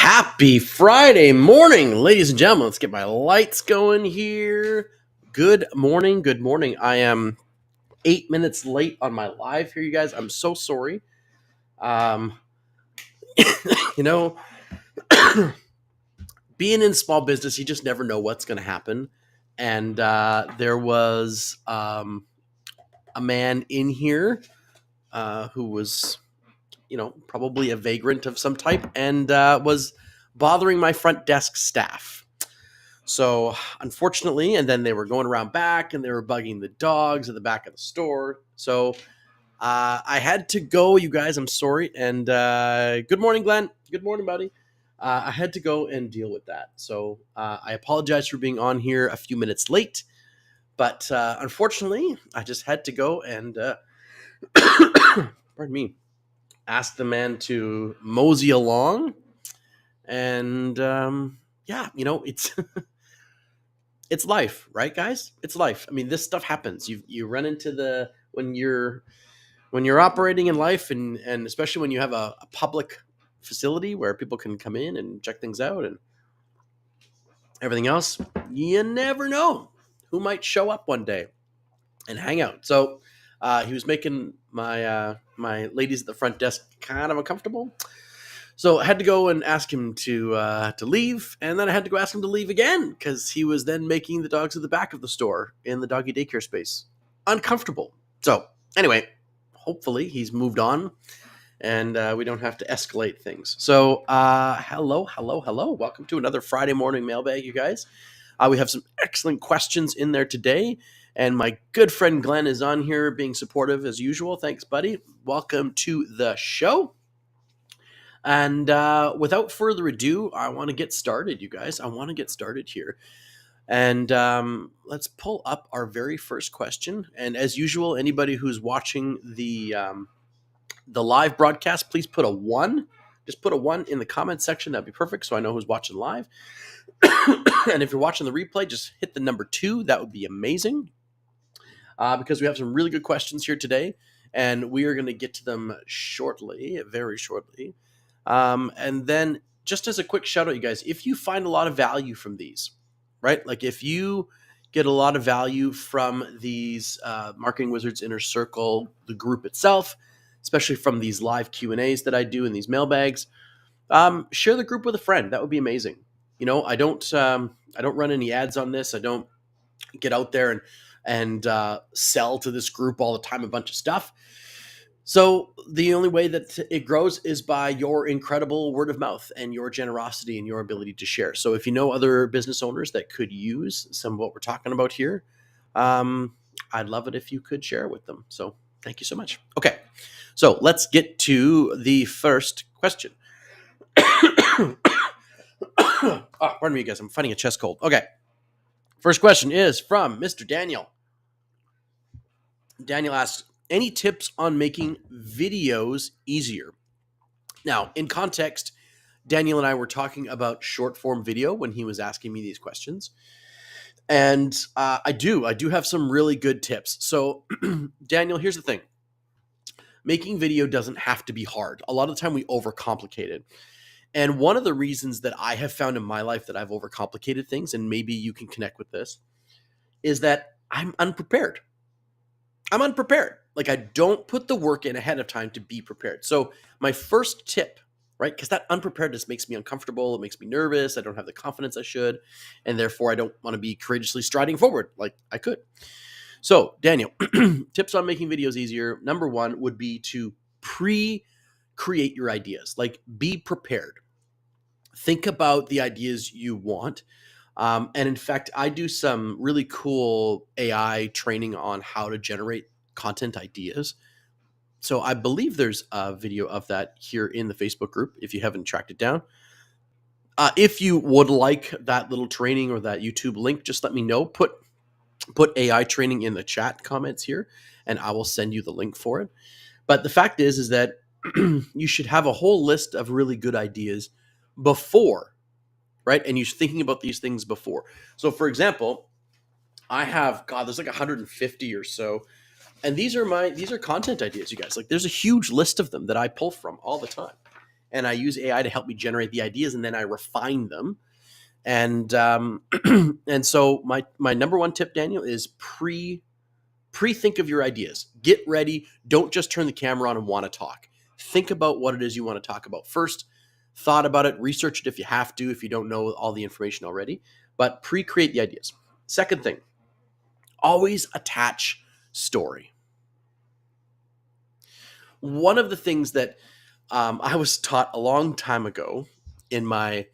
Happy Friday morning, ladies and gentlemen. Let's get my lights going here. Good morning. Good morning. I am 8 minutes late on my live here, you guys. I'm so sorry. Um, you know, being in small business, you just never know what's going to happen. And there was a man in here who was, probably a vagrant of some type and was bothering my front desk staff. So unfortunately, and then they were going around back and they were bugging the dogs at the back of the store. So I had to go, you guys. I'm sorry. And good morning, Glenn. Good morning, buddy. I had to go and deal with that. So I apologize for being on here a few minutes late. But unfortunately, I just had to go and, pardon me, ask the man to mosey along. And it's it's life, right, guys? It's life. I mean, this stuff happens. You run into when you're operating in life, and especially when you have a public facility where people can come in and check things out and everything else. You never know who might show up one day and hang out. So he was making my ladies at the front desk kind of uncomfortable. So I had to go and ask him to leave, and then I had to go ask him to leave again because he was then making the dogs at the back of the store in the doggy daycare space uncomfortable. So anyway, hopefully he's moved on, and we don't have to escalate things. So hello. Welcome to another Friday morning mailbag, you guys. We have some excellent questions in there today, and my good friend Glenn is on here being supportive as usual. Thanks, buddy. Welcome to the show. And without further ado, I want to get started, you guys. I want to get started here. And let's pull up our very first question. And as usual, anybody who's watching the live broadcast, please put a 1. Just put a 1 in the comment section. That'd be perfect, so I know who's watching live. And if you're watching the replay, just hit the number 2. That would be amazing. Because we have some really good questions here today. And we are going to get to them shortly, very shortly. And then just as a quick shout out, you guys, if you find a lot of value from these, right? Like if you get a lot of value from these Marketing Wizards Inner Circle, the group itself, especially from these live Q&As that I do in these mailbags, share the group with a friend. That would be amazing. I don't run any ads on this. I don't get out there and sell to this group all the time a bunch of stuff. So the only way that it grows is by your incredible word of mouth and your generosity and your ability to share. So if you know other business owners that could use some of what we're talking about here, I'd love it if you could share it with them. So thank you so much. Okay, so let's get to the first question. Pardon me, guys. I'm fighting a chest cold. Okay, first question is from Mr. Daniel. Daniel asks, any tips on making videos easier? Now, in context, Daniel and I were talking about short form video when he was asking me these questions. And I do have some really good tips. So Daniel, here's the thing. Making video doesn't have to be hard. A lot of the time we overcomplicate it. And one of the reasons that I have found in my life that I've overcomplicated things, and maybe you can connect with this, is that I'm unprepared. Like I don't put the work in ahead of time to be prepared. So my first tip, right? Because that unpreparedness makes me uncomfortable. It makes me nervous. I don't have the confidence I should. And therefore I don't want to be courageously striding forward like I could. So Daniel, tips on making videos easier. Number 1 would be to pre-create your ideas. Like be prepared. Think about the ideas you want. And in fact, I do some really cool AI training on how to generate content ideas. So I believe there's a video of that here in the Facebook group if you haven't tracked it down. If you would like that little training or that YouTube link, just let me know. Put AI training in the chat comments here, and I will send you the link for it. But the fact is that you should have a whole list of really good ideas before, right? And you're thinking about these things before. So for example, I have, there's like 150 or so. And these are content ideas, you guys. Like there's a huge list of them that I pull from all the time. and I use AI to help me generate the ideas, and then I refine them. And and so my number one tip, Daniel, is pre-think of your ideas. Get ready. Don't just turn the camera on and want to talk. Think about what it is you want to talk about first. Thought about it, research it if you have to, if you don't know all the information already, but pre-create the ideas. Second thing, always attach story. One of the things that I was taught a long time ago in my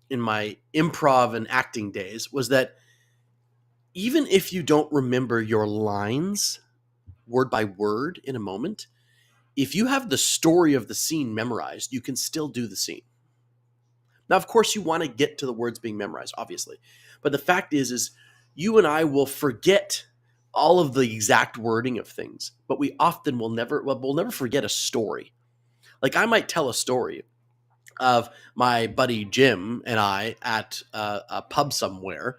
improv and acting days was that even if you don't remember your lines word by word in a moment, if you have the story of the scene memorized, you can still do the scene. Now, of course, you want to get to the words being memorized, obviously. But the fact is you and I will forget all of the exact wording of things, but we often we'll never forget a story. Like I might tell a story of my buddy Jim and I at a pub somewhere,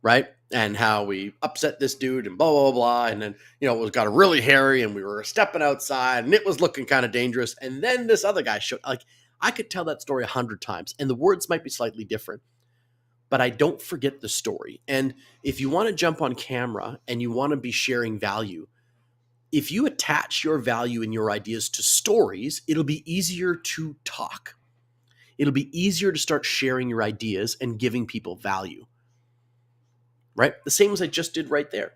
right? And how we upset this dude and blah, blah, blah. And then, it got really hairy and we were stepping outside and it was looking kind of dangerous. And then this other guy showed, like, I could tell that story 100 times and the words might be slightly different, but I don't forget the story. And if you want to jump on camera and you want to be sharing value, if you attach your value and your ideas to stories, it'll be easier to talk. It'll be easier to start sharing your ideas and giving people value. Right? The same as I just did right there.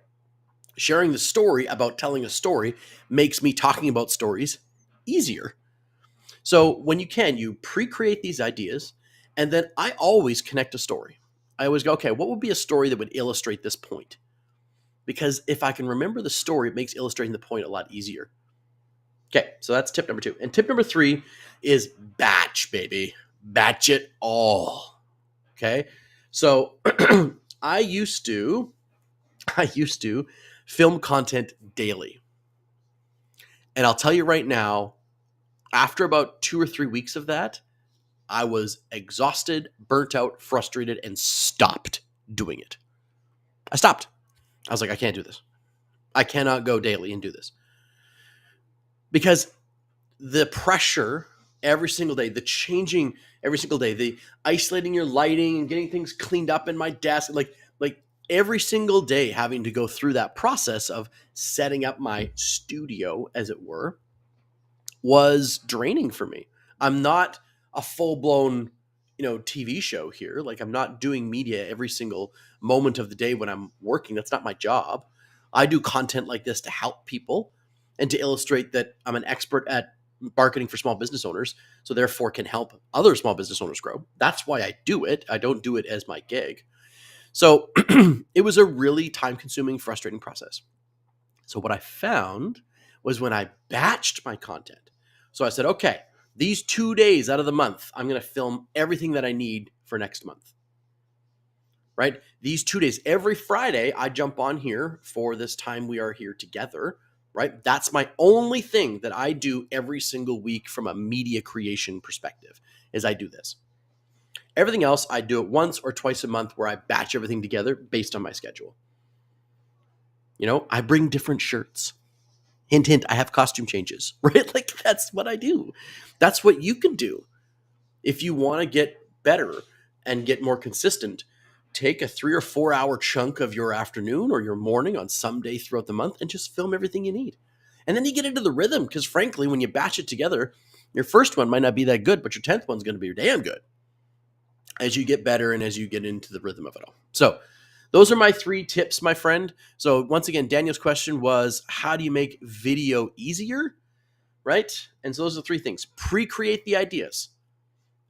Sharing the story about telling a story makes me talking about stories easier. So when you pre-create these ideas, and then I always connect a story. I always go, okay, what would be a story that would illustrate this point? Because if I can remember the story, it makes illustrating the point a lot easier. Okay, so that's tip number 2. And tip number 3 is batch, baby. Batch it all. Okay? So I used to film content daily. And I'll tell you right now, after about 2 or 3 weeks of that, I was exhausted, burnt out, frustrated, and stopped doing it. I stopped. I was like, I can't do this. I cannot go daily and do this. Because the pressure every single day, the changing every single day, the isolating your lighting and getting things cleaned up in my desk, like every single day having to go through that process of setting up my studio, as it were, was draining for me. I'm not a full-blown, TV show here. Like I'm not doing media every single moment of the day when I'm working. That's not my job. I do content like this to help people and to illustrate that I'm an expert at marketing for small business owners, so therefore can help other small business owners grow. That's why I do it. I don't do it as my gig. So it was a really time-consuming, frustrating process. So what I found was when I batched my content. So I said, okay, these 2 days out of the month, I'm going to film everything that I need for next month. Right? These 2 days, every Friday, I jump on here for this time we are here together. Right? That's my only thing that I do every single week from a media creation perspective is I do this. Everything else, I do it once or twice a month where I batch everything together based on my schedule. I bring different shirts. Hint, hint, I have costume changes, right? Like that's what I do. That's what you can do. If you want to get better and get more consistent, take a 3 or 4 hour chunk of your afternoon or your morning on some day throughout the month and just film everything you need. And then you get into the rhythm because frankly, when you batch it together, your first one might not be that good, but your 10th one's going to be damn good as you get better and as you get into the rhythm of it all. So those are my 3 tips, my friend. So once again, Daniel's question was, how do you make video easier? Right? And so those are 3 things. Pre-create the ideas.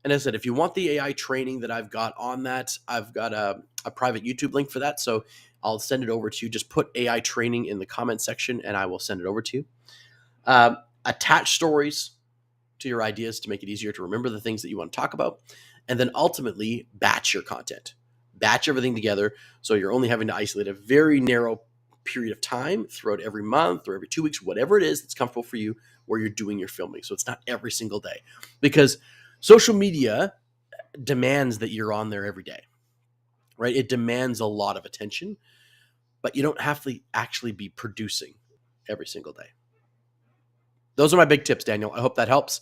And as I said, if you want the AI training that I've got on that, I've got a private YouTube link for that. So I'll send it over to you. Just put AI training in the comment section and I will send it over to you. Attach stories to your ideas to make it easier to remember the things that you want to talk about. And then ultimately batch your content. Batch everything together so you're only having to isolate a very narrow period of time throughout every month or every 2 weeks, whatever it is that's comfortable for you where you're doing your filming. So it's not every single day because social media demands that you're on there every day, right? It demands a lot of attention, but you don't have to actually be producing every single day. Those are my big tips, Daniel. I hope that helps.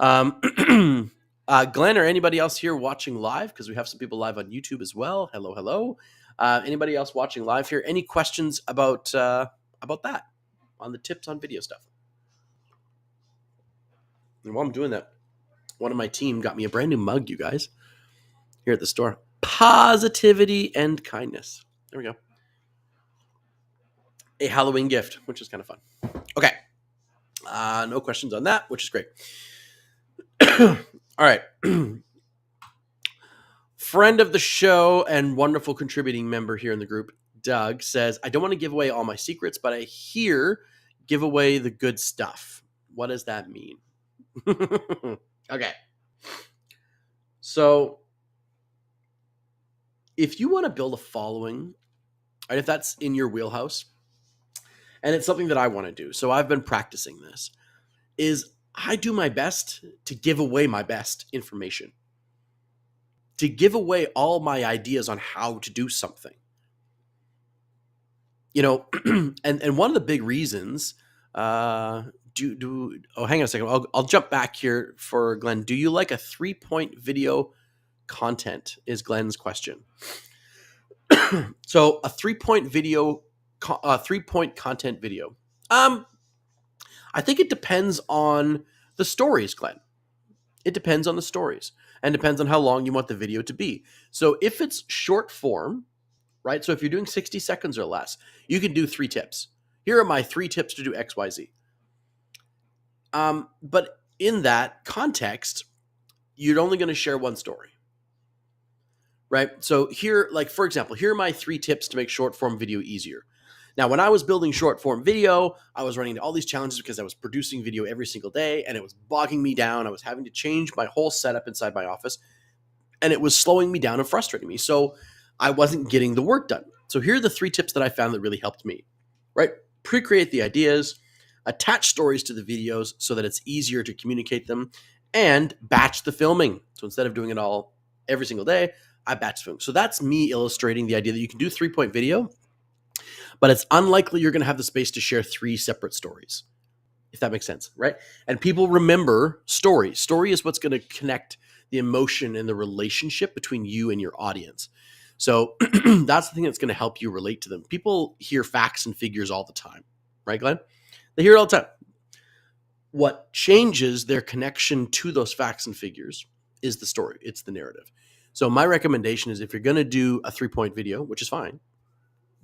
Glenn or anybody else here watching live, because we have some people live on YouTube as well. Hello, hello. Anybody else watching live here? Any questions about that on the tips on video stuff? And while I'm doing that, one of my team got me a brand new mug, you guys, here at the store. Positivity and kindness. There we go. A Halloween gift, which is kind of fun. Okay. No questions on that, which is great. All right. Friend of the show and wonderful contributing member here in the group, Doug, says, I don't want to give away all my secrets, but I hear give away the good stuff. What does that mean? Okay. So if you want to build a following, right, if that's in your wheelhouse, and it's something that I want to do, so I've been practicing this, is I do my best to give away my best information, to give away all my ideas on how to do something. You know, and one of the big reasons, hang on a second. I'll jump back here for Glenn. Do you like a 3-point video content is Glenn's question. So a 3-point video, 3-point content video. I think it depends on the stories, Glenn. It depends on the stories and depends on how long you want the video to be. So if it's short form, right? So if you're doing 60 seconds or less, you can do 3 tips. Here are my 3 tips to do X, Y, Z. But in that context, you're only going to share one story, right? So here, like, for example, here are my 3 tips to make short form video easier. Now, when I was building short form video, I was running into all these challenges because I was producing video every single day and it was bogging me down. I was having to change my whole setup inside my office and it was slowing me down and frustrating me. So I wasn't getting the work done. So here are the 3 tips that I found that really helped me, right? Pre-create the ideas, attach stories to the videos so that it's easier to communicate them, and batch the filming. So instead of doing it all every single day, I batch film. So that's me illustrating the idea that you can do 3-point video, but it's unlikely you're going to have the space to share 3 separate stories, if that makes sense, right? And people remember story. Story is what's going to connect the emotion and the relationship between you and your audience. So that's the thing that's going to help you relate to them. People hear facts and figures all the time, right, Glenn? They hear it all the time. What changes their connection to those facts and figures is the story. It's the narrative. So my recommendation is if you're going to do a 3-point video, which is fine,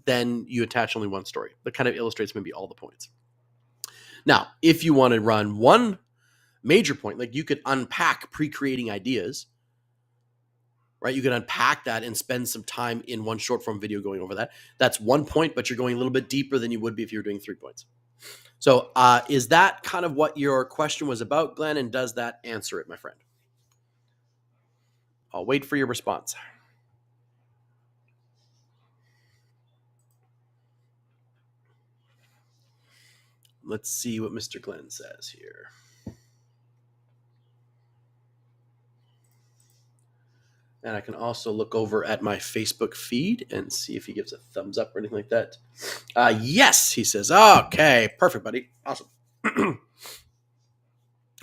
then you attach only one story that kind of illustrates maybe all the points. Now, if you want to run one major point, like you could unpack pre-creating ideas, right? You could unpack that and spend some time in one short form video going over that. That's 1 point, but you're going a little bit deeper than you would be if you were doing 3 points. So is that kind of what your question was about, Glenn? And does that answer it, my friend? I'll wait for your response. Let's see what Mr. Glenn says here. And I can also look over at my Facebook feed and see if he gives a thumbs up or anything like that. Yes, he says. Okay, perfect, buddy. Awesome.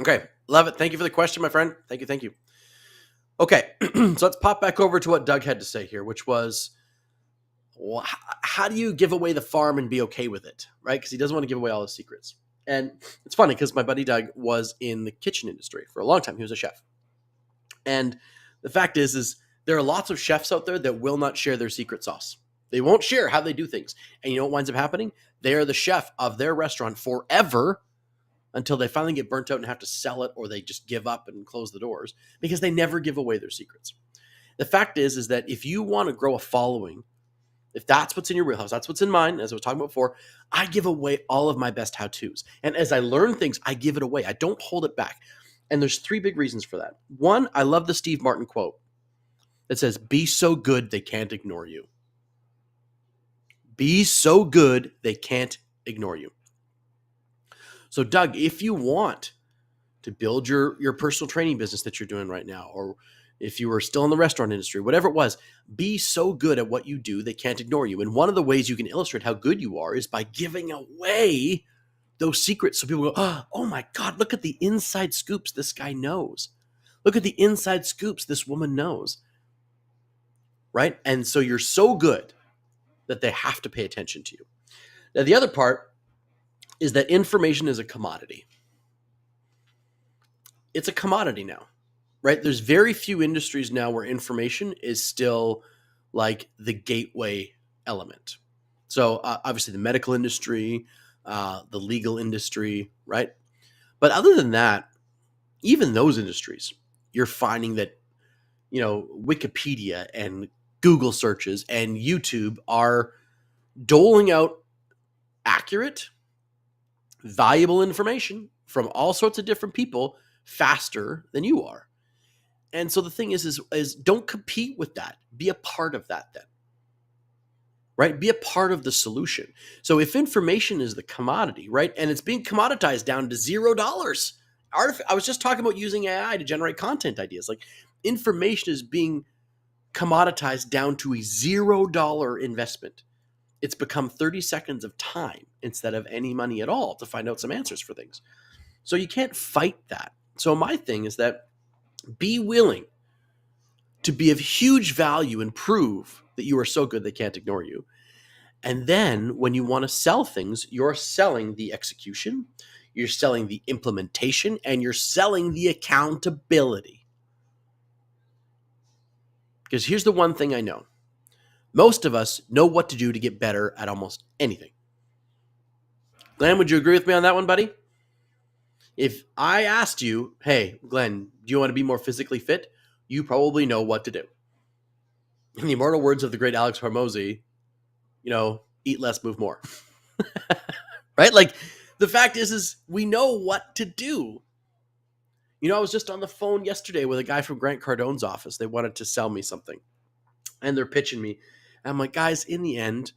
Okay, love it. Thank you for the question, my friend. Thank you. Okay, so let's pop back over to what Doug had to say here, which was, well, how do you give away the farm and be okay with it, right? Because he doesn't want to give away all his secrets. And it's funny because my buddy Doug was in the kitchen industry for a long time. He was a chef. And the fact is there are lots of chefs out there that will not share their secret sauce. They won't share how they do things. And you know what winds up happening? They are the chef of their restaurant forever until they finally get burnt out and have to sell it, or they just give up and close the doors because they never give away their secrets. The fact is that if you want to grow a following, if that's what's in your wheelhouse, that's what's in mine, as I was talking about before, I give away all of my best how-tos. And as I learn things, I give it away. I don't hold it back. And there's 3 big reasons for that. One, I love the Steve Martin quote that says, be so good they can't ignore you. Be so good they can't ignore you. So Doug, if you want to build your personal training business that you're doing right now, or if you were still in the restaurant industry, whatever it was, be so good at what you do, they can't ignore you. And one of the ways you can illustrate how good you are is by giving away those secrets so people go, oh my God, look at the inside scoops this guy knows. Look at the inside scoops this woman knows. Right? And so you're so good that they have to pay attention to you. Now, the other part is that information is a commodity. It's a commodity now, right? There's very few industries now where information is still like the gateway element. So obviously the medical industry, the legal industry, right? But other than that, even those industries, you're finding that, Wikipedia and Google searches and YouTube are doling out accurate, valuable information from all sorts of different people faster than you are. And so the thing is don't compete with that. Be a part of that then. Right? Be a part of the solution. So if information is the commodity, right? And it's being commoditized down to $0. I was just talking about using AI to generate content ideas. Like information is being commoditized down to a $0 investment. It's become 30 seconds of time instead of any money at all to find out some answers for things. So you can't fight that. So my thing is that be willing to be of huge value and prove that you are so good they can't ignore you. And then when you want to sell things, you're selling the execution, you're selling the implementation, and you're selling the accountability. Because here's the one thing I know. Most of us know what to do to get better at almost anything. Glenn, would you agree with me on that one, buddy? If I asked you, hey, Glenn, do you want to be more physically fit? You probably know what to do. In the immortal words of the great Alex Hormozy, eat less, move more. Right? Like the fact is we know what to do. I was just on the phone yesterday with a guy from Grant Cardone's office. They wanted to sell me something and they're pitching me. And I'm like, guys, in the end,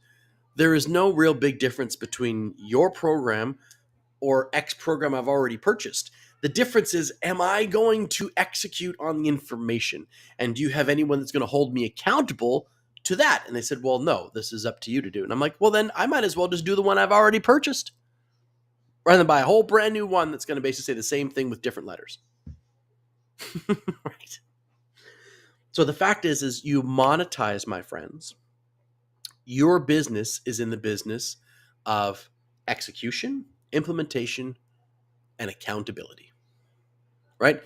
there is no real big difference between your program or X program I've already purchased. The difference is, am I going to execute on the information? And do you have anyone that's going to hold me accountable to that? And they said, well, no, this is up to you to do. And I'm like, well, then I might as well just do the one I've already purchased rather than buy a whole brand new one that's going to basically say the same thing with different letters. Right. So the fact is you monetize, my friends. Your business is in the business of execution, implementation, and accountability. Right?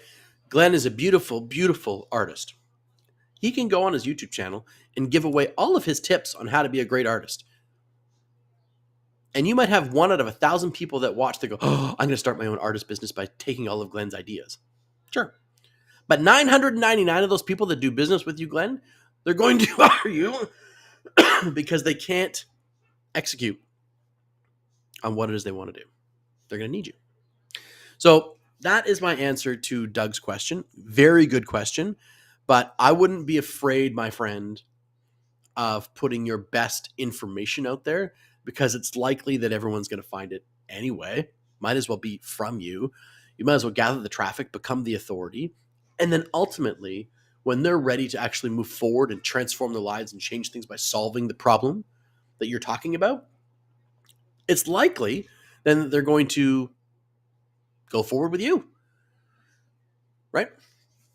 Glenn is a beautiful, beautiful artist. He can go on his YouTube channel and give away all of his tips on how to be a great artist. And you might have 1 out of 1,000 people that watch that go, oh, I'm going to start my own artist business by taking all of Glenn's ideas. Sure. But 999 of those people that do business with you, Glenn, they're going to hire you because they can't execute on what it is they want to do. They're going to need you. So that is my answer to Doug's question. Very good question. But I wouldn't be afraid, my friend, of putting your best information out there because it's likely that everyone's going to find it anyway. Might as well be from you. You might as well gather the traffic, become the authority. And then ultimately, when they're ready to actually move forward and transform their lives and change things by solving the problem that you're talking about, it's likely then they're going to go forward with you. Right?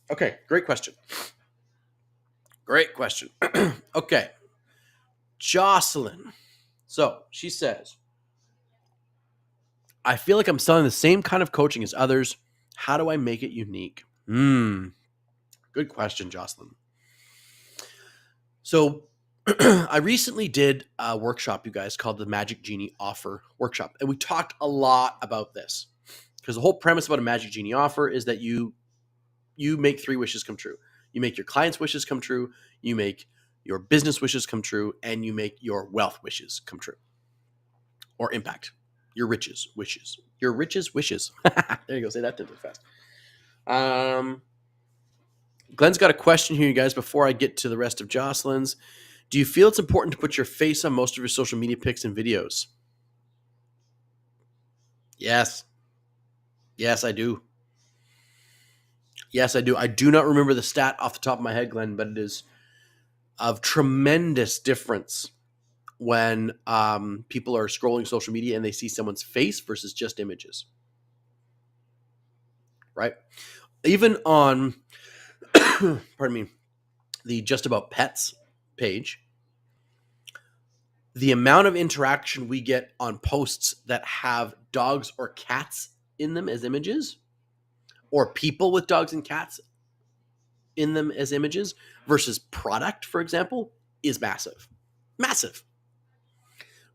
Okay, great question. Great question. Okay. Jocelyn. So she says, I feel like I'm selling the same kind of coaching as others. How do I make it unique? Good question, Jocelyn. So I recently did a workshop, you guys, called the Magic Genie Offer Workshop. And we talked a lot about this because the whole premise about a Magic Genie Offer is that you make 3 wishes come true. You make your clients' wishes come true. You make your business wishes come true. And you make your wealth wishes come true. Or impact. Your riches wishes. Your riches wishes. There you go. Say that fast. Glenn's got a question here, you guys, before I get to the rest of Jocelyn's. Do you feel it's important to put your face on most of your social media pics and videos? Yes. Yes, I do. Yes, I do. I do not remember the stat off the top of my head, Glenn, but it is of tremendous difference when people are scrolling social media and they see someone's face versus just images, right? Even on, pardon me, the Just About Pets page, the amount of interaction we get on posts that have dogs or cats in them as images, or people with dogs and cats in them as images versus product, for example, is massive. Massive.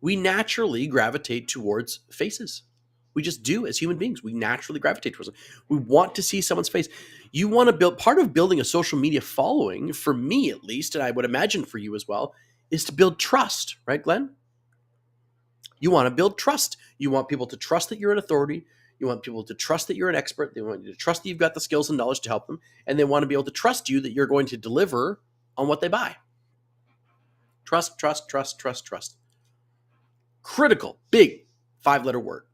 We naturally gravitate towards faces. We just do as human beings. We naturally gravitate towards them. We want to see someone's face. You want to build, part of building a social media following, for me at least, and I would imagine for you as well, is to build trust, right, Glenn? You want to build trust. You want people to trust that you're an authority. You want people to trust that you're an expert. They want you to trust that you've got the skills and knowledge to help them. And they want to be able to trust you that you're going to deliver on what they buy. Trust, trust, trust, trust, trust. Critical, big 5-letter word.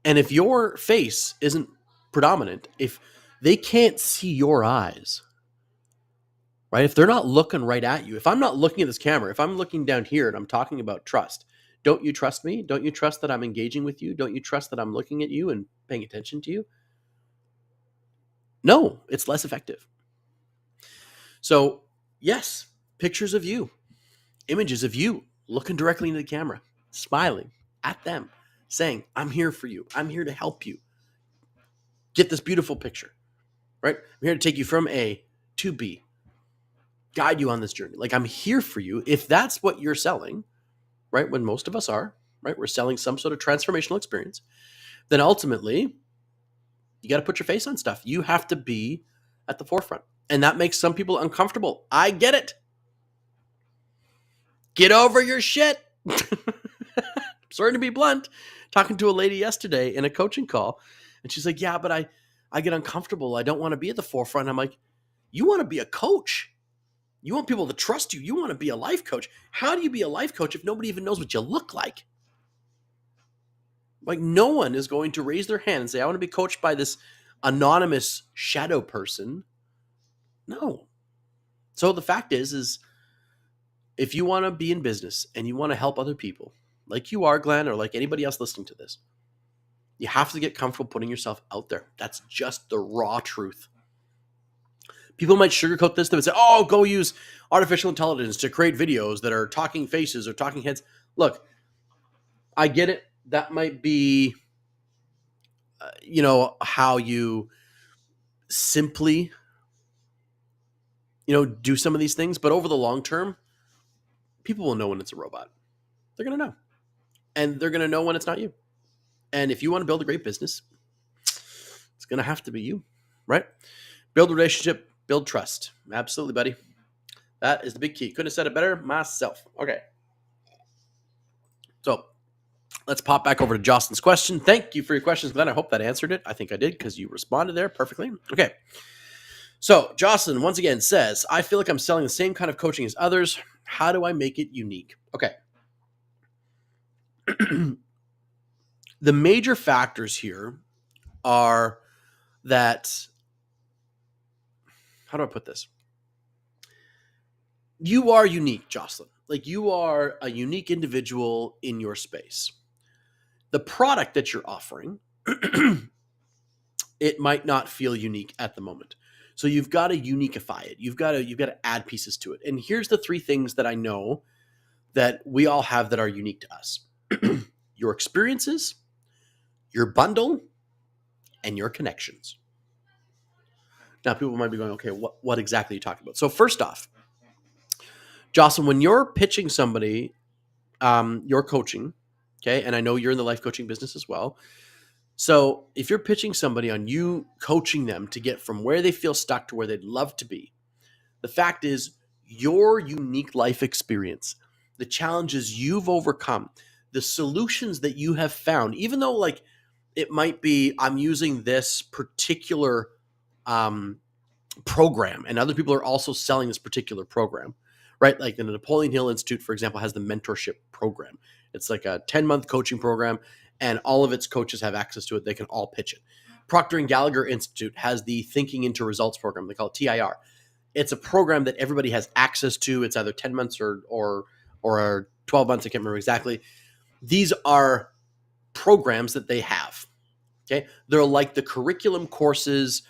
And if your face isn't predominant, if they can't see your eyes, right? If they're not looking right at you, if I'm not looking at this camera, if I'm looking down here and I'm talking about trust, don't you trust me? Don't you trust that I'm engaging with you? Don't you trust that I'm looking at you and paying attention to you? No, it's less effective. So, yes, pictures of you, images of you looking directly into the camera, smiling at them, saying, I'm here for you. I'm here to help you get this beautiful picture, right? I'm here to take you from A to B, guide you on this journey. Like, I'm here for you. If that's what you're selling, right? When most of us are, right? We're selling some sort of transformational experience. Then ultimately, you got to put your face on stuff. You have to be at the forefront. And that makes some people uncomfortable. I get it. Get over your shit. Sorry to be blunt. Talking to a lady yesterday in a coaching call, and she's like, yeah, but I get uncomfortable. I don't want to be at the forefront. I'm like, you want to be a coach. You want people to trust you. You want to be a life coach. How do you be a life coach if nobody even knows what you look like? Like, no one is going to raise their hand and say, I want to be coached by this anonymous shadow person. No. So the fact is if you want to be in business and you want to help other people, like you are, Glenn, or like anybody else listening to this, you have to get comfortable putting yourself out there. That's just the raw truth. People might sugarcoat this. They would say, oh, go use artificial intelligence to create videos that are talking faces or talking heads. Look, I get it. That might be, how you simply, do some of these things. But over the long term, people will know when it's a robot. They're going to know. And they're going to know when it's not you. And if you want to build a great business, it's going to have to be you, right? Build a relationship, build trust. Absolutely, buddy. That is the big key. Couldn't have said it better myself. Okay. So let's pop back over to Jocelyn's question. Thank you for your questions, Glenn. I hope that answered it. I think I did because you responded there perfectly. Okay. So Jocelyn, once again, says, I feel like I'm selling the same kind of coaching as others. How do I make it unique? Okay. The major factors here are that, how do I put this? You are unique, Jocelyn. Like, you are a unique individual in your space. The product that you're offering, it might not feel unique at the moment. So you've got to uniqueify it. You've got to add pieces to it. And here's the 3 things that I know that we all have that are unique to us. Your experiences, your bundle, and your connections. Now, people might be going, okay, what exactly are you talking about? So first off, Jocelyn, when you're pitching somebody, your coaching, okay, and I know you're in the life coaching business as well. So if you're pitching somebody on you coaching them to get from where they feel stuck to where they'd love to be, the fact is your unique life experience, the challenges you've overcome, the solutions that you have found, even though like it might be I'm using this particular program and other people are also selling this particular program, right? Like the Napoleon Hill Institute, for example, has the mentorship program. It's like a 10-month coaching program and all of its coaches have access to it. They can all pitch it. Procter & Gallagher Institute has the Thinking into Results program. They call it TIR. It's a program that everybody has access to. It's either 10 months or 12 months. I can't remember exactly. These are programs that they have. Okay. They're like the curriculum courses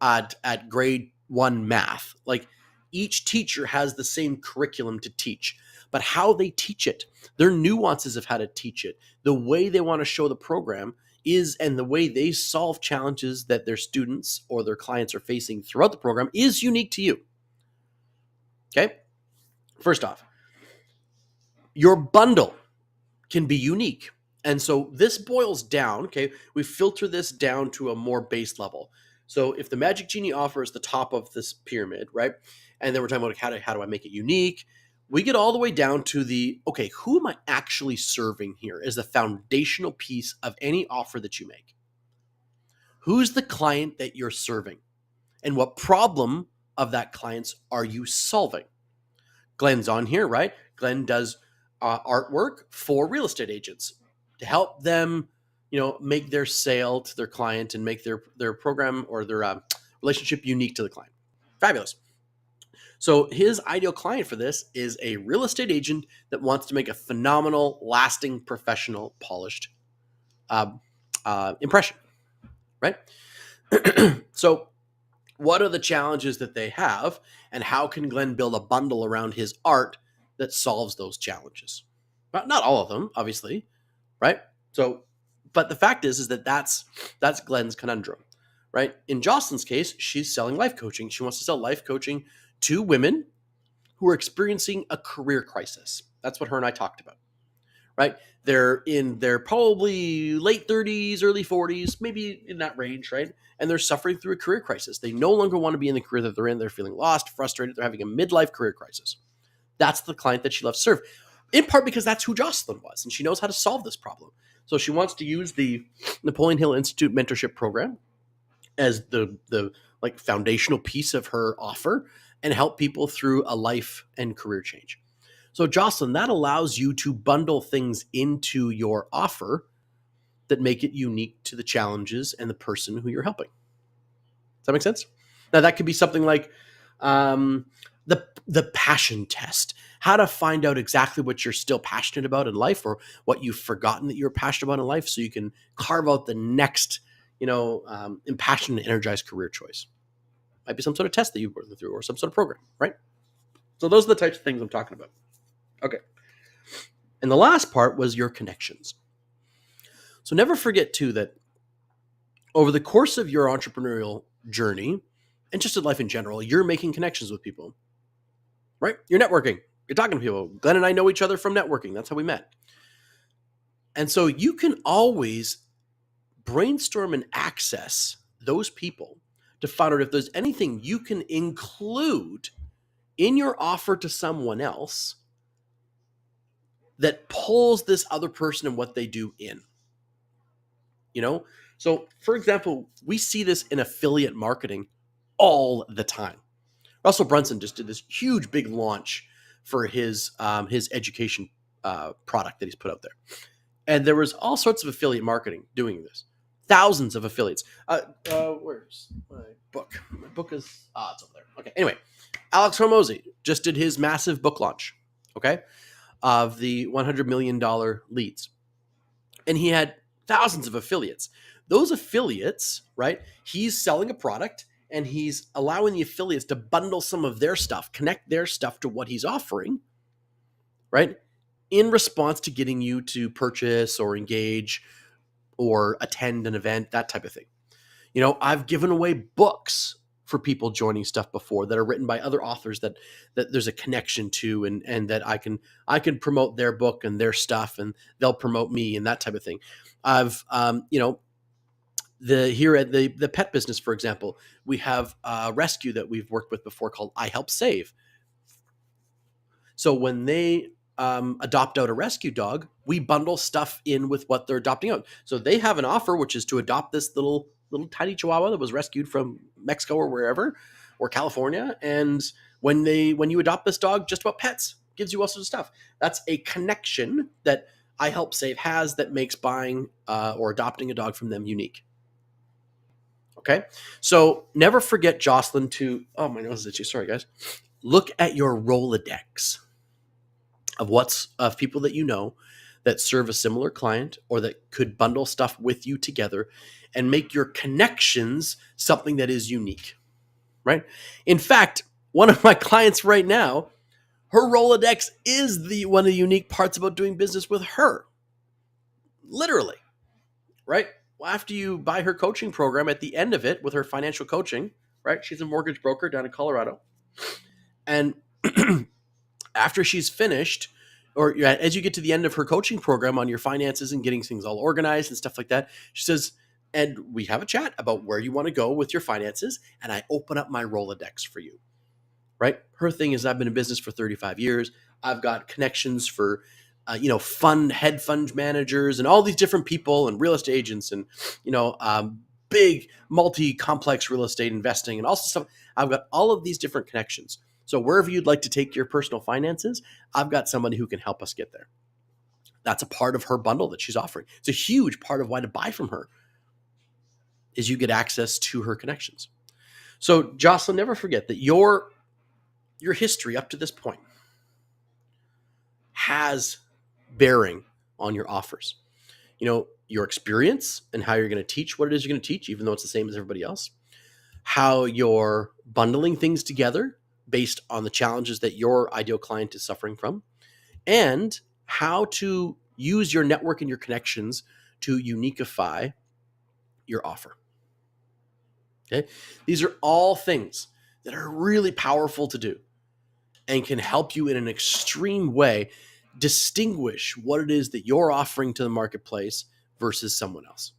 at grade 1 math. Like each teacher has the same curriculum to teach, but how they teach it, their nuances of how to teach it, the way they want to show the program is, and the way they solve challenges that their students or their clients are facing throughout the program is unique to you. Okay. First off, your bundle can be unique. And so this boils down, okay, we filter this down to a more base level. So if the Magic Genie offer is the top of this pyramid, right? And then we're talking about how do I make it unique? We get all the way down to the, okay, who am I actually serving here as the foundational piece of any offer that you make? Who's the client that you're serving? And what problem of that client's are you solving? Glenn's on here, right? Glenn does artwork for real estate agents to help them, make their sale to their client and make their program or their relationship unique to the client. Fabulous. So his ideal client for this is a real estate agent that wants to make a phenomenal, lasting, professional, polished impression, right? So what are the challenges that they have, and how can Glenn build a bundle around his art that solves those challenges? Not all of them, obviously, right? So, but the fact is that that's Glenn's conundrum, right? In Jocelyn's case, she's selling life coaching. She wants to sell life coaching to women who are experiencing a career crisis. That's what her and I talked about, right? They're in their probably late 30s, early 40s, maybe in that range, right? And they're suffering through a career crisis. They no longer want to be in the career that they're in. They're feeling lost, frustrated. They're having a midlife career crisis. That's the client that she loves to serve, in part because that's who Jocelyn was, and she knows how to solve this problem. So she wants to use the Napoleon Hill Institute mentorship program as the like foundational piece of her offer and help people through a life and career change. So Jocelyn, that allows you to bundle things into your offer that make it unique to the challenges and the person who you're helping. Does that make sense? Now that could be something like the passion test, how to find out exactly what you're still passionate about in life, or what you've forgotten that you're passionate about in life, so you can carve out the next, impassioned and energized career choice. Might be some sort of test that you've worked through, or some sort of program, right? So those are the types of things I'm talking about. Okay. And the last part was your connections. So never forget too that over the course of your entrepreneurial journey, and just in life in general, you're making connections with people, right? You're networking. You're talking to people. Glenn and I know each other from networking. That's how we met. And so you can always brainstorm and access those people to find out if there's anything you can include in your offer to someone else that pulls this other person and what they do in. So for example, we see this in affiliate marketing all the time. Russell Brunson just did this huge big launch for his education product that he's put out there, and there was all sorts of affiliate marketing doing this. Thousands of affiliates. Where's my book? My book is it's over there. Okay. Anyway, Alex Hormozi just did his massive book launch. Okay, of the $100 million leads, and he had thousands of affiliates. Those affiliates, right? He's selling a product and he's allowing the affiliates to bundle some of their stuff, connect their stuff to what he's offering, right? In response to getting you to purchase or engage or attend an event, that type of thing. I've given away books for people joining stuff before that are written by other authors that there's a connection to, and that I can promote their book and their stuff, and they'll promote me and that type of thing. I've here at the pet business, for example, we have a rescue that we've worked with before called I Help Save. So when they adopt out a rescue dog, we bundle stuff in with what they're adopting out. So they have an offer, which is to adopt this little tiny Chihuahua that was rescued from Mexico or wherever, or California. And when you adopt this dog, Just About Pets gives you all sorts of stuff. That's a connection that I Help Save has that makes buying or adopting a dog from them unique. Okay. So never forget, Jocelyn, to, oh, my nose is itchy. Sorry, guys. Look at your Rolodex of people that you know that serve a similar client or that could bundle stuff with you together and make your connections something that is unique, right? In fact, one of my clients right now, her Rolodex is the one of the unique parts about doing business with her. Literally, right? Well, after you buy her coaching program, at the end of it with her financial coaching, right? She's a mortgage broker down in Colorado. And after she's finished, or as you get to the end of her coaching program on your finances and getting things all organized and stuff like that, she says, and we have a chat about where you want to go with your finances, and I open up my Rolodex for you, right? Her thing is, I've been in business for 35 years. I've got connections for, hedge fund managers and all these different people and real estate agents and, big multi-complex real estate investing and also stuff. I've got all of these different connections. So wherever you'd like to take your personal finances, I've got somebody who can help us get there. That's a part of her bundle that she's offering. It's a huge part of why to buy from her is you get access to her connections. So Jocelyn, never forget that your history up to this point has bearing on your offers. Your experience and how you're going to teach what it is you're going to teach, even though it's the same as everybody else. How you're bundling things together based on the challenges that your ideal client is suffering from, and how to use your network and your connections to uniquify your offer. Okay. These are all things that are really powerful to do and can help you in an extreme way distinguish what it is that you're offering to the marketplace versus someone else.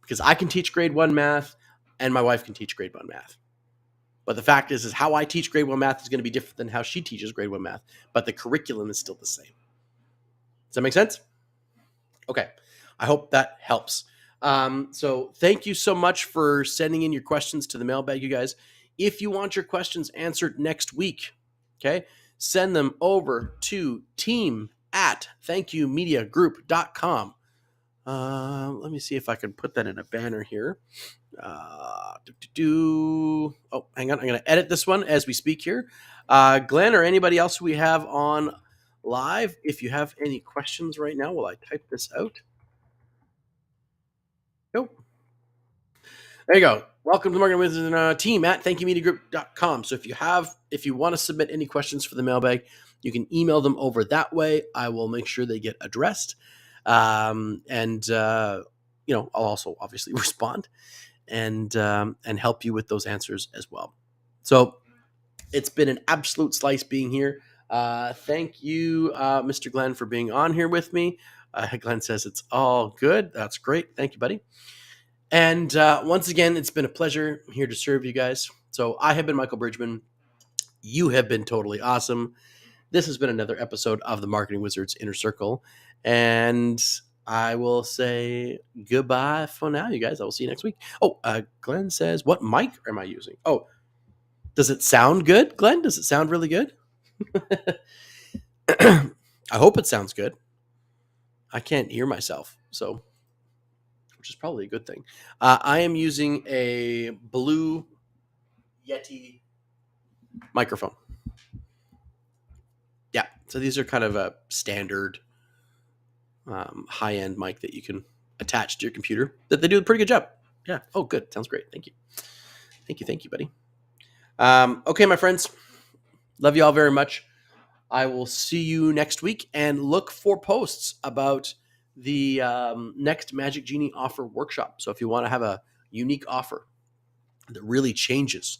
Because I can teach grade 1 math and my wife can teach grade 1 math. But the fact is how I teach grade 1 math is going to be different than how she teaches grade 1 math. But the curriculum is still the same. Does that make sense? Okay. I hope that helps. So thank you so much for sending in your questions to the mailbag, you guys. If you want your questions answered next week, okay, send them over to team@thankyouMediaGroup.com. Let me see if I can put that in a banner here. Oh, hang on. I'm going to edit this one as we speak here. Glenn or anybody else we have on live, if you have any questions right now while I type this out. Nope. There you go. Welcome to the Marketing Wizard team at thankyouMediaGroup.com. So if you want to submit any questions for the mailbag, you can email them over that way. I will make sure they get addressed. I'll also obviously respond and help you with those answers as well. So it's been an absolute slice being here. Thank you, Mr. Glenn, for being on here with me. Glenn says it's all good. That's great. Thank you, buddy. And once again, it's been a pleasure here to serve you guys. So I have been Michael Bridgman. You have been totally awesome. This has been another episode of the Marketing Wizards Inner Circle. And I will say goodbye for now, you guys. I will see you next week. Oh, Glenn says, what mic am I using? Oh, does it sound good, Glenn? Does it sound really good? I hope it sounds good. I can't hear myself, which is probably a good thing. I am using a Blue Yeti microphone. Yeah, so these are kind of a standard high-end mic that you can attach to your computer. That they do a pretty good job. Yeah. Oh, good. Sounds great. Thank you. Thank you, buddy. Okay, my friends. Love you all very much. I will see you next week, and look for posts about the next Magic Genie offer workshop. So if you want to have a unique offer that really changes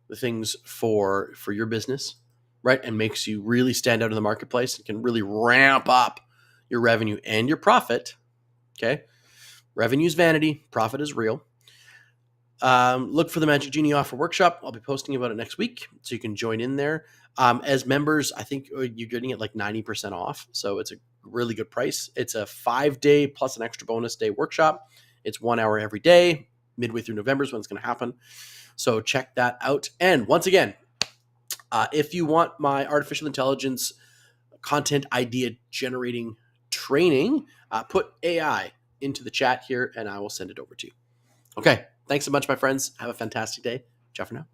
the things for your business, right, and makes you really stand out in the marketplace and can really ramp up your revenue and your profit, okay? Revenue is vanity, profit is real. Look for the Magic Genie offer workshop. I'll be posting about it next week, so you can join in there. As members, I think you're getting it like 90% off. So it's a really good price. It's a 5-day plus an extra bonus day workshop. It's 1 hour every day. Midway through November is when it's going to happen. So check that out. And once again, if you want my artificial intelligence content idea generating training, put AI into the chat here and I will send it over to you. Okay. Thanks so much, my friends. Have a fantastic day. Ciao for now.